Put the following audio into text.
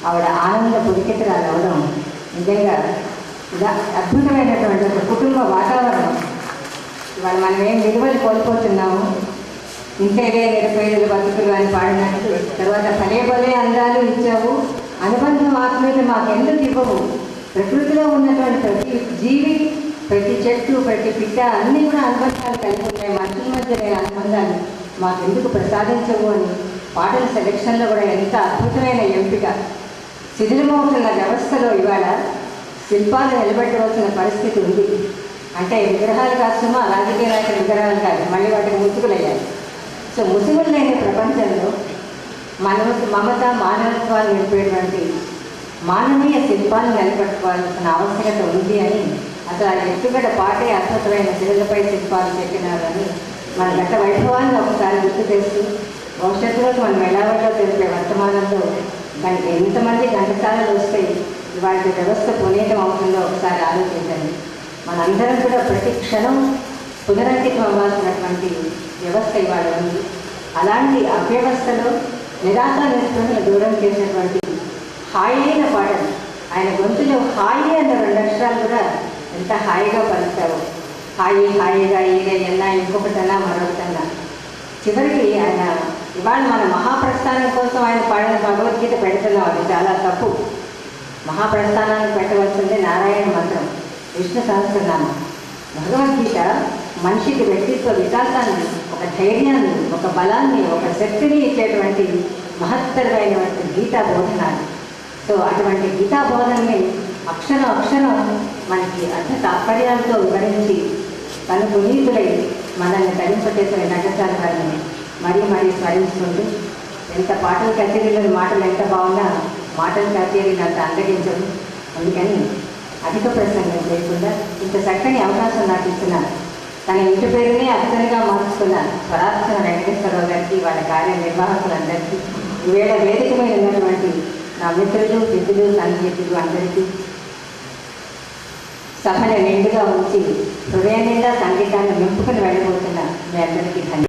ఆవిడ ఆనంద పురికెత్తరాలు అవడం నిజంగా అద్భుతమైనటువంటి ఒక కుటుంబ వాతావరణం. ఇవాళ మనం ఏం విలువలు కోల్పోతున్నాము. ఇంతేగే నిరుపేదలు బతుకులు అని పాడినట్టు, తర్వాత భలే భలే అందాలు ఇచ్చావు, అనుబంధం ఆత్మీయత మాకెందుకు ఇవ్వవు, ప్రకృతిలో ఉన్నటువంటి ప్రతి జీవి, ప్రతి చెట్టు, ప్రతి పిట్ట అన్నీ కూడా అనుబంధాలు కలిగి ఉన్నాయి, మనుషుల మధ్య లేని అనుబంధాలు మాకెందుకు ప్రసాదించవు అని పాటల సెలక్షన్లో కూడా ఎంత అద్భుతమైన ఎంపిక. శిథిలమవుతున్న వ్యవస్థలో ఇవాళ శిల్పాలు నిలబెట్టవలసిన పరిస్థితి ఉంది. అంటే విగ్రహాలు కాస్తుమా, రాజకీయ నాయకుల విగ్రహాలు కాదు, మళ్ళీ వాటికి ముసుగులయ్యాయి. సో ముసుగులు లేని ప్రపంచంలో మమత మానవత్వాలు నిలిపేటువంటి మానవీయ శిల్పాలను నిలబెట్టుకోవాల్సిన ఆవశ్యకత ఉంది అని అసలు ఆ ఎత్తుగడ పాటే అద్భుతమైన శిలలపై శిల్పాలు చెప్పినారని మన గత వైభవాన్ని ఒకసారి గుర్తు చేస్తూ భవిష్యత్తులోకి మనం ఎలాగో తెలిపే వర్తమానంలో దానికి ఎంతమంది ఘంటసాలలు వస్తాయి, వాటి వ్యవస్థ పునీతం అవుతుందో ఒకసారి ఆలోచించండి. మనందరం కూడా ప్రతి క్షణం పునరంకితం అవ్వాల్సినటువంటి వ్యవస్థ ఇవాళ ఉంది. అలాంటి అవ్యవస్థలో నిరాశ నిస్పృహను దూరం చేసినటువంటి హాయి అయిన పాటలు, ఆయన గొంతులో హాయి అన్న 2 అక్షరాలు కూడా ఎంత హాయిగా పలుకుతావు. హాయి హాయిగా ఏదైనా ఇంకొకటన్నా మరొకటన్నా. చివరికి ఆయన ఇవాళ మన మహాప్రస్థానం కోసం ఆయన పాడిన భగవద్గీత పెడుతున్నాం, అది చాలా తప్పు. మహాప్రస్థానానికి పెట్టవలసిందే నారాయణ మంత్రం, విష్ణు సహస్రనామం. భగవద్గీత మనిషికి వ్యక్తిత్వ వికాసాన్ని, ఒక ధైర్యాన్ని, ఒక బలాన్ని, ఒక శక్తిని ఇచ్చేటువంటి మహత్తరమైనటువంటి గీతా బోధనాలు. సో అటువంటి గీతా బోధనని అక్షరం అక్షరం మనకి అర్థ తాత్పర్యాలతో వివరించి తను పునీతులై మనల్ని తరింపచేసిన ఘంటసాల గారిని మరీ మరీ స్మరించుకుంటూ, ఎంత పాటల కచేరీలోని మాటలు ఎంత బాగున్నా మాటల కచేరీని అంత అందగించదు. అందుకని అధిక ప్రసంగం చేయకుండా ఇంత చక్కని అవకాశం నాకు ఇస్తున్నారు. తన ఇంటి పేరునే అర్థంగా మార్చుకున్న స్వరార్చన వెంకటేశ్వరరావు గారికి, వాళ్ళ కార్యనిర్వాహకులందరికీ, ఈవేళ వేదిక మీద ఉన్నటువంటి నా మిత్రులు, విద్యులు, సంగీతులు అందరికీ సభను నిండుగా ఉంచి హృదయం నిండా సంగీతాన్ని నింపుకుని వెళ్ళబోతున్న మీ అందరికీ ధన్యవాదాలు.